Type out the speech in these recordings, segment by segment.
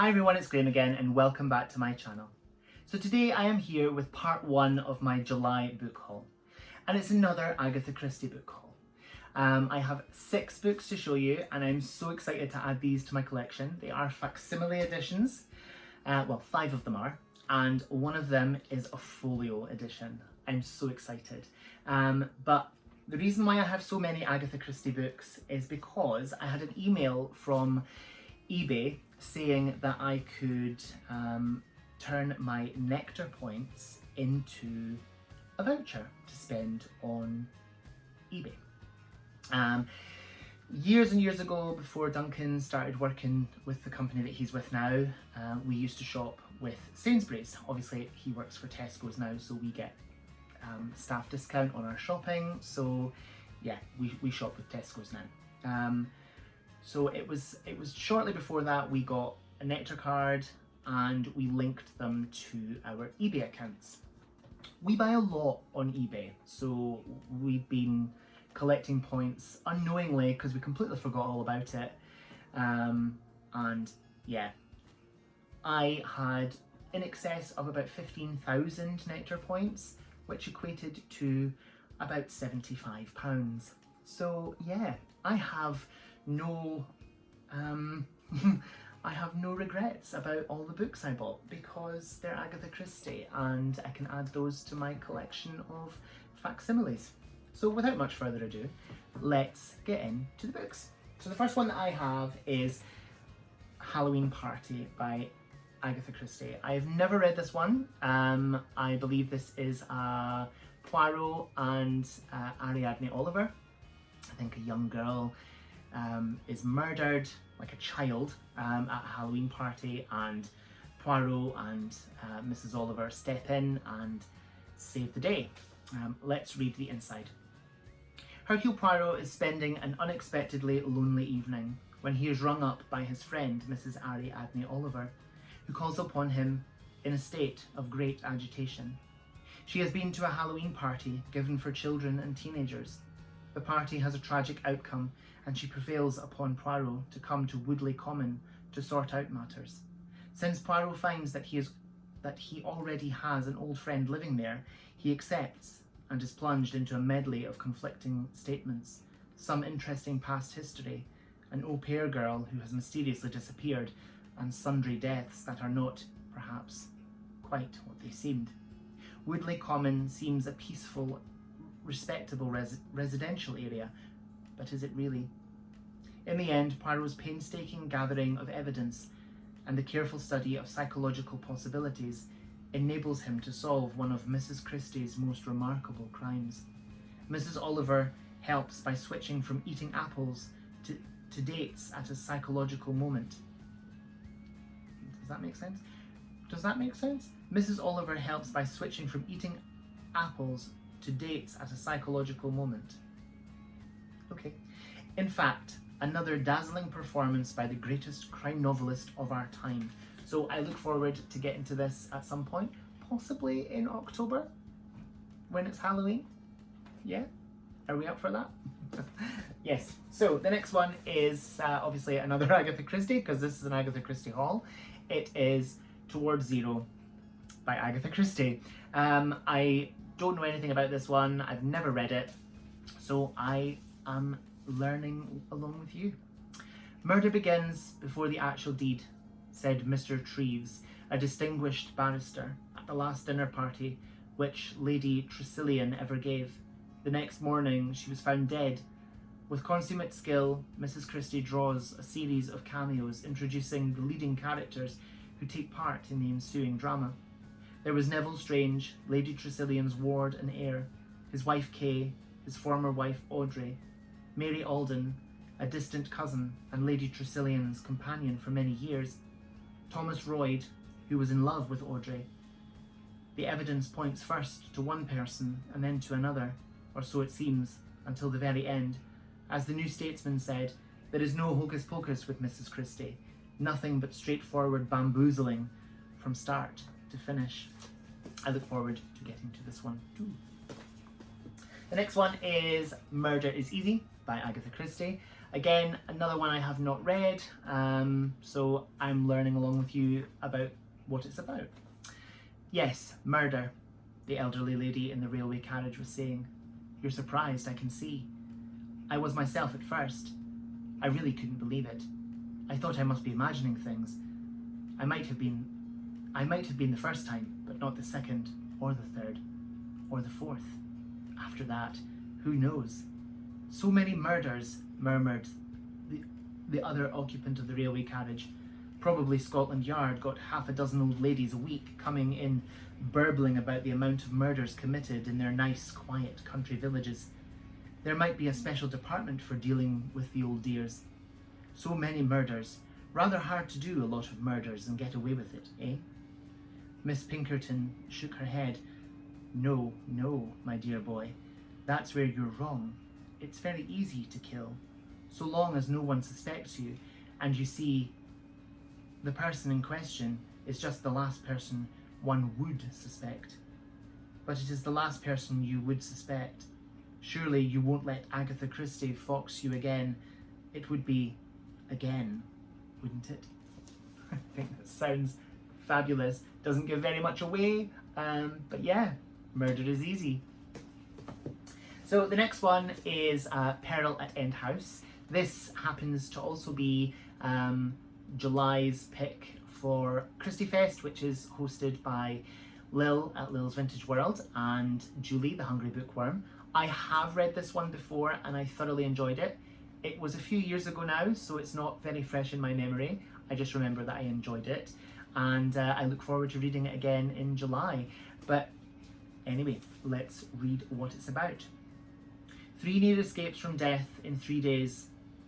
Hi everyone, it's Graham again and welcome back to my channel. So today I am here with part 1 of my July book haul, and it's another Agatha Christie book haul. I have 6 books to show you and I'm so excited to add these to my collection. They are facsimile editions, well 5 of them are, and one of them is a folio edition. I'm so excited. But the reason why I have so many Agatha Christie books is because I had an email from eBay saying that I could turn my Nectar points into a voucher to spend on eBay. Years and years ago, before Duncan started working with the company that he's with now, we used to shop with Sainsbury's. Obviously he works for Tesco's now, so we get staff discount on our shopping, so yeah, we shop with Tesco's now. So it was shortly before that we got a Nectar card and we linked them to our eBay accounts. We buy a lot on eBay, so we've been collecting points unknowingly because we completely forgot all about it. And yeah, I had in excess of about 15,000 Nectar points, which equated to about £75. So yeah, I have no regrets about all the books I bought because they're Agatha Christie and I can add those to my collection of facsimiles. So without much further ado, let's get into the books. So the first one that I have is Halloween Party by Agatha Christie. I have never read this one. I believe this is Poirot and Ariadne Oliver. I think a young girl is murdered, like a child, at a Halloween party, and Poirot and Mrs. Oliver step in and save the day. Let's read the inside. Hercule Poirot is spending an unexpectedly lonely evening when he is rung up by his friend Mrs. Ariadne Oliver, who calls upon him in a state of great agitation. She has been to a Halloween party given for children and teenagers. The party has a tragic outcome and she prevails upon Poirot to come to Woodley Common to sort out matters. Since Poirot finds that he already has an old friend living there, he accepts and is plunged into a medley of conflicting statements, some interesting past history, an au pair girl who has mysteriously disappeared, and sundry deaths that are not, perhaps, quite what they seemed. Woodley Common seems a peaceful, respectable residential area, but is it really? In the end, Poirot's painstaking gathering of evidence and the careful study of psychological possibilities enables him to solve one of Mrs. Christie's most remarkable crimes. Mrs. Oliver helps by switching from eating apples to dates at a psychological moment. Does that make sense? Does that make sense? Mrs. Oliver helps by switching from eating apples to dates at a psychological moment. Okay. In fact, another dazzling performance by the greatest crime novelist of our time. So I look forward to getting to this at some point, possibly in October, when it's Halloween. Yeah? Are we up for that? Yes. So the next one is obviously another Agatha Christie, because this is an Agatha Christie haul. It is Towards Zero by Agatha Christie. I don't know anything about this one. I've never read it, so I am learning along with you. Murder begins before the actual deed, said Mr. Treves, a distinguished barrister, at the last dinner party which Lady Tressilian ever gave. The next morning she was found dead. With consummate skill, Mrs. Christie draws a series of cameos introducing the leading characters who take part in the ensuing drama. There was Neville Strange, Lady Tressilian's ward and heir, his wife Kay, his former wife Audrey, Mary Alden, a distant cousin and Lady Tressilian's companion for many years, Thomas Royd, who was in love with Audrey. The evidence points first to one person and then to another, or so it seems, until the very end. As the New Statesman said, there is no hocus pocus with Mrs. Christie, nothing but straightforward bamboozling from start to finish. I look forward to getting to this one too. The next one is Murder is Easy by Agatha Christie. Again, another one I have not read, so I'm learning along with you about what it's about. Yes, murder, the elderly lady in the railway carriage was saying. You're surprised, I can see. I was myself at first. I really couldn't believe it. I thought I must be imagining things. I might have been the first time, but not the second, or the third, or the fourth. After that, who knows? So many murders, murmured the other occupant of the railway carriage. Probably Scotland Yard got half a dozen old ladies a week coming in burbling about the amount of murders committed in their nice, quiet country villages. There might be a special department for dealing with the old dears. So many murders. Rather hard to do a lot of murders and get away with it, eh? Miss Pinkerton shook her head. No, my dear boy. That's where you're wrong. It's very easy to kill, so long as no one suspects you, and you see, the person in question is just the last person one would suspect. But it is the last person you would suspect. Surely you won't let Agatha Christie fox you again. It would be again, wouldn't it? I think that sounds fabulous. Doesn't give very much away, but yeah, murder is easy. So the next one is Peril at End House. This happens to also be July's pick for Christie Fest, which is hosted by Lil at Lil's Vintage World and Julie, the Hungry Bookworm. I have read this one before and I thoroughly enjoyed it. It was a few years ago now, so it's not very fresh in my memory. I just remember that I enjoyed it, and I look forward to reading it again in July. But anyway, let's read what it's about. 3 near escapes from death in 3 days.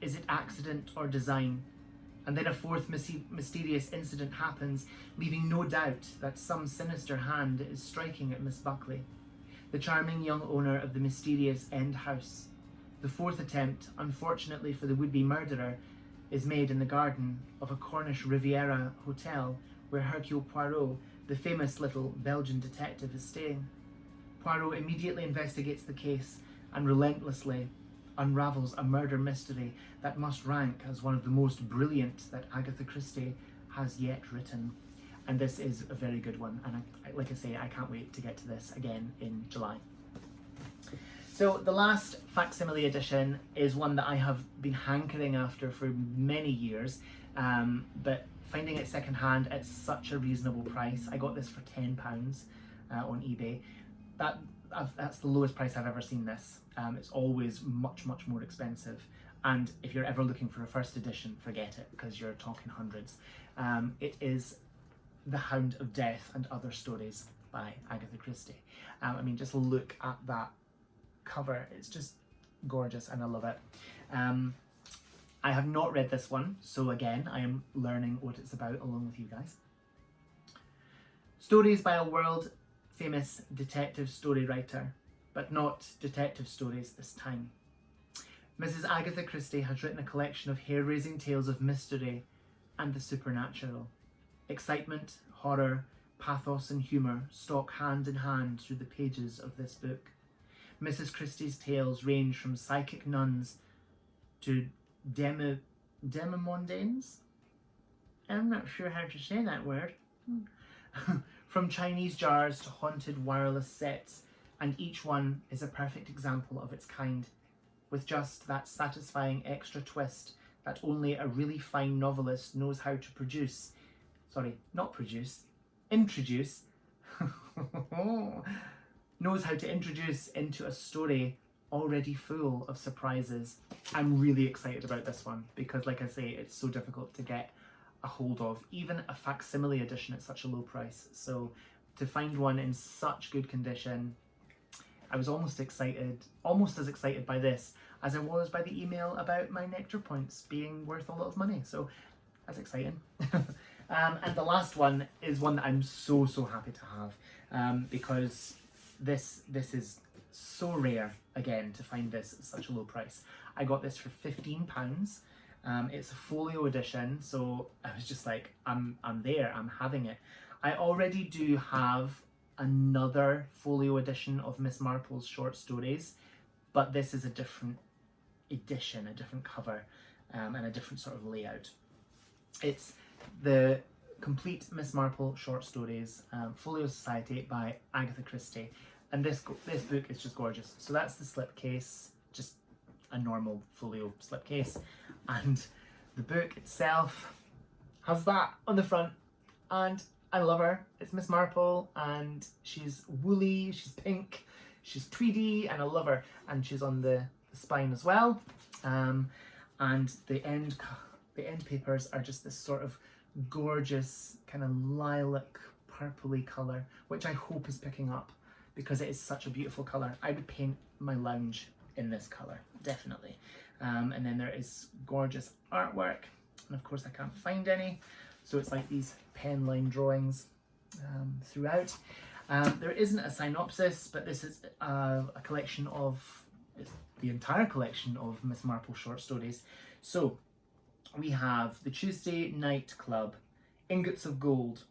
Is it accident or design? And then a 4th mysterious incident happens, leaving no doubt that some sinister hand is striking at Miss Buckley, the charming young owner of the mysterious End House. The 4th attempt, unfortunately for the would-be murderer, is made in the garden of a Cornish Riviera hotel where Hercule Poirot, the famous little Belgian detective, is staying. Poirot immediately investigates the case and relentlessly unravels a murder mystery that must rank as one of the most brilliant that Agatha Christie has yet written. And this is a very good one, and like I say, I can't wait to get to this again in July. So the last facsimile edition is one that I have been hankering after for many years, but finding it secondhand at such a reasonable price. I got this for £10 on eBay. That's the lowest price I've ever seen this. It's always much more expensive, and if you're ever looking for a first edition, forget it, because you're talking hundreds. It is The Hound of Death and Other Stories by Agatha Christie. I mean, just look at that cover. It's just gorgeous and I love it. I have not read this one, so again, I am learning what it's about along with you guys. Stories by a world famous detective story writer, but not detective stories this time. Mrs. Agatha Christie has written a collection of hair-raising tales of mystery and the supernatural. Excitement, horror, pathos and humour stalk hand in hand through the pages of this book. Mrs. Christie's tales range from psychic nuns to demimondaines? I'm not sure how to say that word. From Chinese jars to haunted wireless sets, and each one is a perfect example of its kind, with just that satisfying extra twist that only a really fine novelist knows how to produce. Sorry, not produce, introduce. Knows how to introduce into a story already full of surprises. I'm really excited about this one because, like I say, it's so difficult to get a hold of, even a facsimile edition at such a low price. So to find one in such good condition, I was almost as excited by this as I was by the email about my nectar points being worth a lot of money. So that's exciting. And the last one is one that I'm so happy to have, because this is so rare again to find this at such a low price. I got this for £15. It's a folio edition, so I was just like, I'm there, I'm having it. I already do have another folio edition of Miss Marple's short stories, but this is a different edition, a different cover, and a different sort of layout. It's the complete Miss Marple short stories, Folio Society by Agatha Christie, and this book is just gorgeous. So that's the slipcase, just a normal folio slipcase, and the book itself has that on the front, and I love her. It's Miss Marple, and she's woolly, she's pink, she's tweedy, and I love her. And she's on the spine as well. And the end papers are just this sort of gorgeous kind of lilac purpley colour, which I hope is picking up because it is such a beautiful colour. I would paint my lounge in this colour, definitely. And then there is gorgeous artwork, and of course I can't find any. So it's like these pen line drawings throughout. There isn't a synopsis, but this is a collection of, it's the entire collection of Miss Marple short stories. So we have The Tuesday Night Club, Ingots of Gold,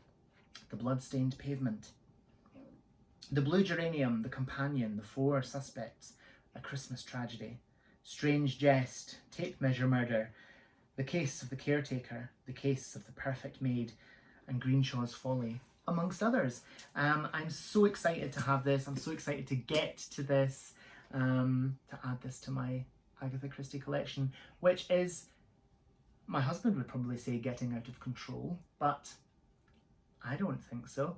The Bloodstained Pavement, The Blue Geranium, The Companion, The Four Suspects, A Christmas Tragedy, Strange Jest, Tape Measure Murder, The Case of the Caretaker, The Case of the Perfect Maid, and Greenshaw's Folly, amongst others. I'm so excited to have this. I'm so excited to get to this, to add this to my Agatha Christie collection, which is, my husband would probably say, getting out of control, but I don't think so.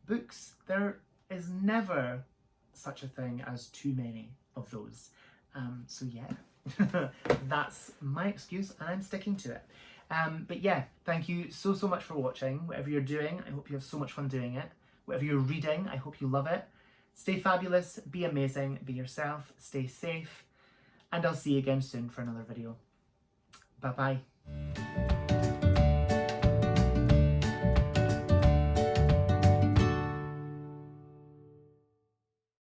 Books, there is never such a thing as too many of those. So yeah, that's my excuse and I'm sticking to it. But yeah, thank you so much for watching. Whatever you're doing, I hope you have so much fun doing it. Whatever you're reading, I hope you love it. Stay fabulous, be amazing, be yourself, stay safe, and I'll see you again soon for another video. Bye bye.